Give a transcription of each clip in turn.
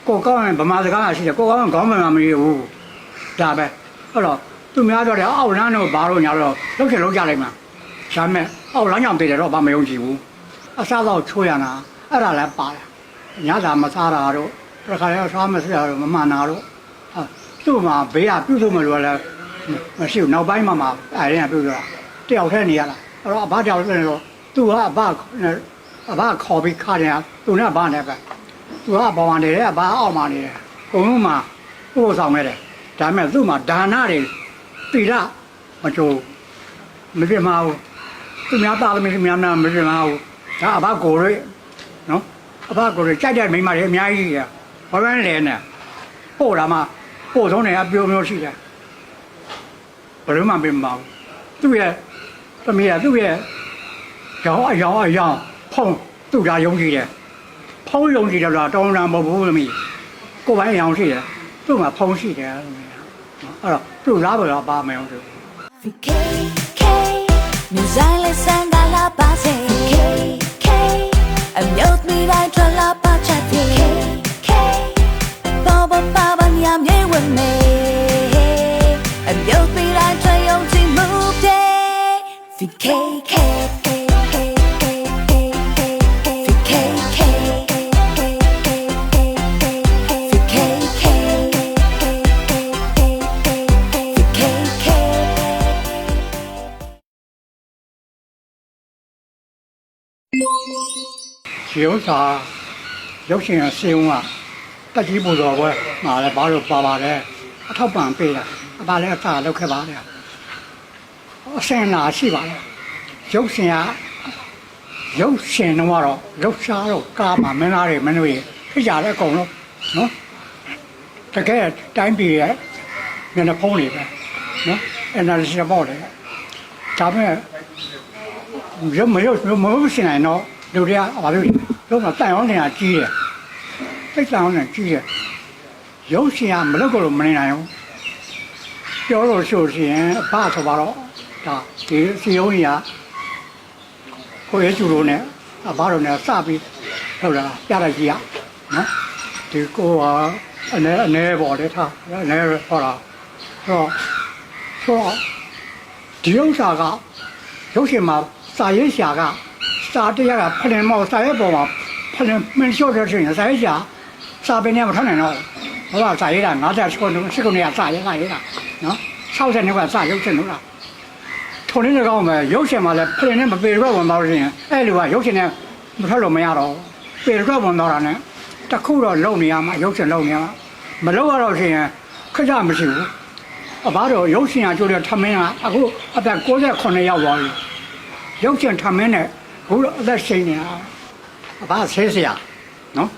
ကိုကောင်းရင်ဗမာစကားကရှိတယ်ကိုကောင်းရင်ခေါင်းမှန်မှမရဘူးဒါပဲဟုတ်တော့သူများတော့တယ်အောက်လမ်းတော့ဘာလို့ညာတော့လှုပ်ချင်လှုပ်ကြလိုက်မှာဒါမဲ့အောက်လမ်းကြောင်တည်တယ်တော့ဘာမယုံကြည်ဘူးအစားတော့ချိုးရတာအဲ့ဒါလည်းပါတယ်ညသာမစားတာတော့တခါလဲစားမစရာတော့မမှန်တာတော့သူ့မှာဘေးကပြုစုမလို့လည်းမရှိဘူးနောက်ပိုင်းမှာအဲ့ရင်ပြုစုတာတယောက်တည်းနေရတာအဲ့တော့အဘတယောက်တည်းနေတော့သူကအဘခေါ်ပြီးခါတယ်သူနဲ့ဘာနဲ့ပဲသူကဘောင်နေတယ်အဘအောက်မှာနေတယ်အကုန်လုံးမှာပို့ဆောင်ခဲ့တယ်ဒါပေမဲ့သူ့မှာဒါနတွေတိရမကြိုးမပြမဘူးသူများသားသမီးများများမပြမဘူးဒါအဘကိုရွေးနော်အဘကိုရွေးကြိုက်တဲ့မိန်းမတွေအများကြီးကြီးဘာပဲလဲနဲ့ပို့တာမှပို့ဆုံးနေအပြိုးမျိုးရှိတယ်ဘယ်လိုမှမပြမဘူးသူ့ရဲ့သမီးကသူ့ရဲ့ရောင်ဖုံးသူ့ဒါယုံကြည်တယ်ဖုံးယုံကြည်တယ်လားတောင်းတာမဟုတ်ဘူးသမီးကိုယ်ပိုင်အရောင်ရှိတယ်သူ့မှာဖုံးရှိတယ်အဲ့တော့သူ့လားဘယ်တော့ပါမယ်ဟုတ်တယ် VKK မြူဆိုင်လေးစံကလာပါစေ KK အမျိုးသမီးတိုင်းထွက်လာပါချက် KK ဘာညာမြေဝင်မေအမျိုးသမီးတိုင်းထွက်ယုံကြည်မှုတဲ့ VKKရုပ်စာရုပ်ရှင်စေုံကတက်ကြီးပူတော်ပွဲမှာလည်းဘာလို့ပါပါတယ်အထောက်ပံ့ပေးတာအပါလည်းအသာလောက်ခဲ့ပါတယ်အစင်လာရှိပါတယ်ရုပ်ရှင်တော့ရုပ်ရှားတော့ကားမှာမင်းသားတွေမင်းတို့ရဖြစ်ကြတယ်အကုန်လုံးနော်တကယ်တိုင်းပြည်ရဲ့မျက်နှာဖုံးတွေပဲနော်အနာလိစ်ပေါ့တယ်ဒါပေမဲ့မရှင်နိုင်တော့လူတွေကဘာလို့လုံးဝတန်အောင်နေတာကြီးတယ်စိတ်တန်အောင်နေကြီးတယ်ရုပ်ရှင်ကမလုပ်လို့မနေနိုင်ဘူးပြောလို့ဆိုရင်အဖဆိုပါတော့ဒါဒီစီယုံကြီးကကိုရဲကျူလို့နဲ့အဖတို့နဲ့စပြီးဟုတ်လားပြလိုက်ကြီးရနော်ဒီကိုအနေပေါ်လေထားအနေဟောတာဆိုတော့ဒီဥစ္စာကရုပ်ရှင်မှာစာရေးရှာကစာတရားကဖလင်မောက်စာရေးပေါ်မှာဖလင်မင်းလျှော့တဲ့ချင်းစာရေးရှာစာပင်နဲ့မထနိုင်တော့ဟုတ်လားစာရေးတာ50ခုနဲ့19နဲ့စာရေးတာနော်60နဲ့ကစာရုပ်ရှင်လို့လားထုံနေကောင်းမယ်ရုပ်ရှင်မှာလည်းဖလင်နဲ့မပေတော့ဝင်တော့ရင်အဲ့လိုကရုပ်ရှင်နဲ့မထွက်လို့မရတော့ပေတော့ဝင်တော့တာနဲ့တခုတော့လုံနေရမှာရုပ်ရှင်လုံနေရမှာမလုံရတော့ရှင်ခကြမရှိဘူးအဘတော့ရုပ်ရှင်ကကျိုးတဲ့ထမင်းကအခုအသက်69ရောက်သွားပြီရုပ်ရှင်ထမင်းနဲ့ဘုရားအသက်ရှင်နေတာအဘဆဲဆရာနော်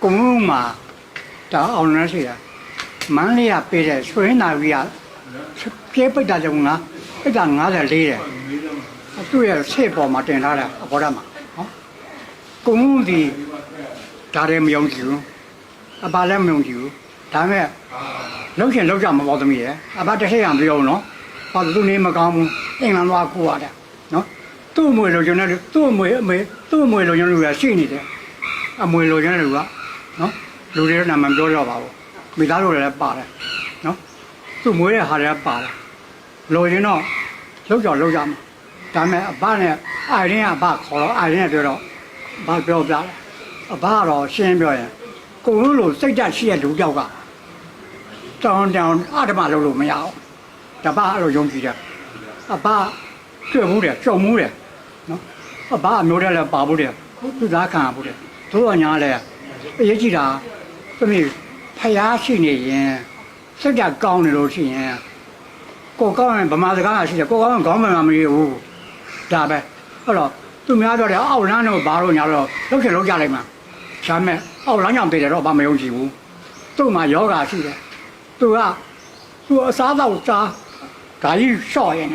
ကုန်းမှာတောင်းအောင်နေရှိတာမန်းလေးကပေးတဲ့ဆွေးနာကြီးကပြေးပိတ်တာကြောင့်လားပိတ်တာ54တဲ့သူ့ရဲ့ဆေးပေါ်မှာတင်ထားတာအပေါ်ဓာတ်မှာနော်ကုန်းဒီဒါလည်းမယုံကြည်ဘူးအဘလည်းမယုံကြည်ဘူးဒါပေမဲ့လုံးရှင်လုံးကြမပေါ်သမီးရဲ့အဘတစ်ထည့်ရမပြောဘူးနော်ဘာလို့သူနေမကောင်းဘူးအင်္ဂလန်သွားကိုရတယ်နော်သူ့အမွေလိုချင်တဲ့သူ့အမွေလိုချင်တဲ့လူကရှိနေတယ်အမွေလိုချင်တဲ့လူကနော်လူတွေနာမည်ပြောတော့ပါဘူးမိသားစုတွေလည်းပါတယ်နော်သူ့မွေးတဲ့ဟာတွေလည်းပါတယ်လိုချင်တော့လောက်ကြမှာဒါပေမဲ့အဘနဲ့အိုင်ရင်းကအဘခေါ်တော့အိုင်ရင်းကပြောတော့ဘာပြောပြလဲအဘကတော့ရှင်းပြောရင်ကိုယ်လိုစိတ်ဓာတ်ရှိတဲ့လူကြောက်ကတောင်းအဓမ္မလုပ်လို့မရအောင်ဒါပါအဲ့လိုယုံကြည်တယ်အဘတွေ့မှုတယ်ကြုံမှုတယ်နော်အဘအမျိုးတည်းလည်းပါဖို့တယ်သူသားခံရဖို့တယ်တို့ကညာလဲအရေးကြီးတာသမီးဖျားရှိနေရင်စိတ်ဓာတ်ကောင်းနေလို့ရှိရင်ကိုကောင်းရင်ဗမာစကားကရှိတယ်ကိုကောင်းရင်ခေါင်းမှန်မှမရဘူးဒါပဲအဲ့တော့သူများတော့တယ်အောက်လမ်းတော့ဘာလို့ညာတော့လှုပ်ချင်လှုပ်ကြလိုက်မှာဒါမဲ့အောက်လမ်းကြောင်တည်တယ်တော့ဘာမယုံကြည်ဘူးသူ့မှာယောဂရှိတယ်သူအစားတော့စားဒါကြီးလျှော့ရင်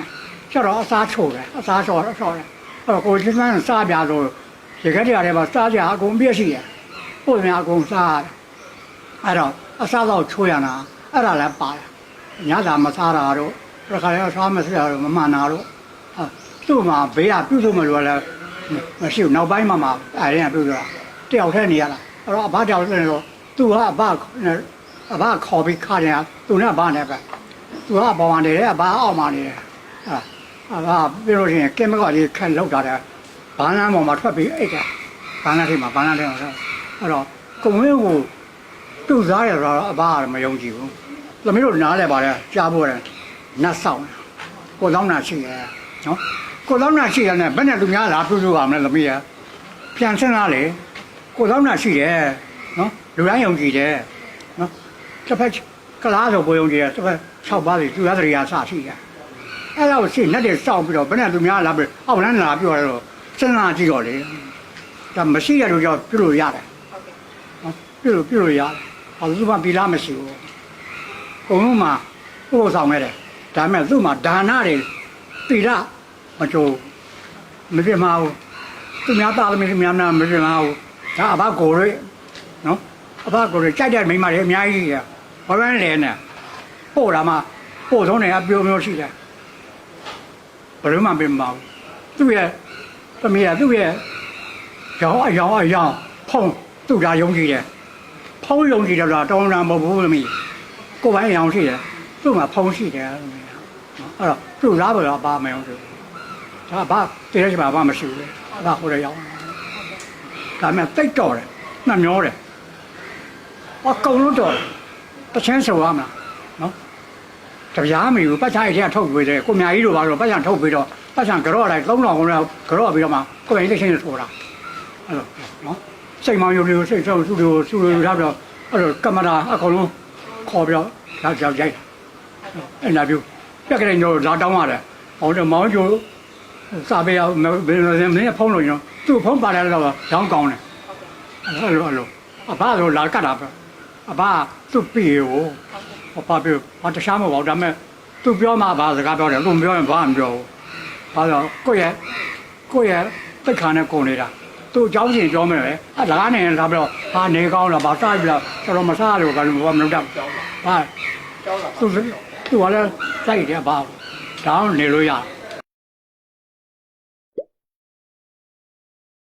ကျတော့အစားချို့တယ်အစားလျှော့တယ်အဲ့တော့ကိုချင်းမှန်းစားပြလို့ရေခဲတရားတွေမှာစားကြအကုန်ပြည့်ရှိတယ်ပို့များအကုန်စားအဲ့တော့အစားတော့ချိုးရတာအဲ့ဒါလည်းပါတယ်ညသာမစားတာတော့တခါလဲစားမစရာတော့မမှန်တာတော့သူ့မှာဘေးကပြုစုမလို့လည်းမရှိဘူးနောက်ပိုင်းမှာအဲ့ရင်ပြုစုတာတယောက်တည်းနေရတာအဲ့တော့အဘတယောက်တည်းနေတော့ သူကအဘခေါ်ပြီးခါတယ်သူနဲ့ဘာနဲ့ပဲသူကပေါ်မှာနေတယ်အဘအောက်မှာနေတယ်အဘပြောလို့ရှိရင်ကင်မကလေးခက်လောက်တာတယ်ဘာလမ်းပေါ်မှာထွက်ပြီးအိတ်တယ်ဘာလမ်းထဲမှာအဲ့တော့ကုံဝင်းကိုသူ့စားရတော့အဘကမယုံကြည်ဘူးသမီးတို့နားလဲပါတယ်ကြားဖို့တယ်နတ်ဆောင်ကိုလောင်းနာရှိတယ်နော်ကိုလောင်းနာရှိတယ်နဲ့ဘယ်နဲ့လူများလာပြုစုပါမလဲသမီးရပြန်စဉ်းစားလေကိုလောင်းနာရှိတယ်နော်လူတိုင်းယုံကြည်တယ်နော်တစ်ဖက်ကလားဆိုကိုယုံကြည်တယ်တစ်ဖက်6ပါးစီသူရသရိယာစရှိတယ်အဲ့တော့ရှိနဲ့တည်းစောင့်ပြီးတော့ဘယ်နဲ့လူများလာပြီးအောက်လန်းလာပြောရတော့စဉ်းစားကြည့်တော့လေဒါမရှိတဲ့လူကြောင့်ပြုလို့ရတယ်နော်ပြုလို့ရတယ်ဘာလို့မှပြည်လားမရှိဘူးဘုံလုံးမှာပို့ဆောင်ခဲ့တယ်ဒါပေမဲ့သူ့မှာဒါနတွေပြည်လားမကြိုးမပြမဘူးသူများသားသမီးတွေများမပြမဘူးဒါအဘကိုရွေးနော်အဘကိုရွေးကြိုက်တဲ့မိန်းမတွေအများကြီးကြီးဘာပဲလဲနဲ့ပို့တာမှပို့ဆုံးတယ်အပြိုမျိုးရှိတယ်ဘယ်လိုမှပြမဘူးသူ့ရဲ့သမီးကသူ့ရဲ့ရောင်းအယောင်ဖုံးသူ့ဒါယုံကြည်တယ်ဖုံးယုံကြည်တယ်လားတောင်းတာမဟုတ်ဘူးသမီးကိုယ်ပိုင်းရောင်ရှိတယ်သူ့မှာဖုံးရှိတယ်အဲ့တော့သူ့လားဘယ်တော့ဘာမယုံဘူးဒါဘာတည်းရပါဘာမရှိဘူးလေအဲ့ဒါဟိုရရောက်ဒါမှတိတ်တော်တယ်နှမျောတယ်အကုန်လုံးတော်တချင်းဆိုရမလားနော်တပြားမီဘူးပတ်ချားအိတ်ထဲထုတ်ပေးတယ်ကိုမြာကြီးတို့ဘာလို့ပတ်ချာထုတ်ပြီးတော့ပတ်ချာကြော့လိုက်3000ခုနဲ့ကြော့ပြီးတော့မှကိုယ်ရင်လက်ချင်းဆိုတာအဲ့လိုနော်စိတ်မောင်ရုပ်လေးကိုစိတ်ဆုံးသူ့လိုထားပြီးတော့အဲ့လိုကမ္မတာအကုန်လုံးခေါ်ပြီးတော့ရောက်ရိုက်အဲ့နာပြုပြက်ကလေးတို့လာတောင်းရတယ်ဟောတော့မောင်ကျိုးစာပေအောင်မင်းဖုံးလို့ညသူ့ဖုံးပါတယ်တော့ရောင်းကောင်းတယ်အဲ့လိုအဘလိုလာကတ်တာပဲအဘသူ့ပြေကိုဘာပြောဘာတခြားမဟုတ်ဒါပေမဲ့သူပြောမှဘာစကားပြောတယ်သူမပြောရင်ဘာမှမပြောဘူးဘာလို့ကိုယ့်ရဲ့တိတ်ခါနဲ့ကုန်နေတာသူ့အကြောင်းရှင်ပြောမယ်ပဲအဲ့ဒါကနေလာပြီးတော့ဟာနေကောင်းလားဘာစားပြီးတော့တော်တော်မစားလို့ဘာလို့မလုပ်တော့ဟာသူကလည်းစိုက်တယ်ဘာဒါနေလို့ရ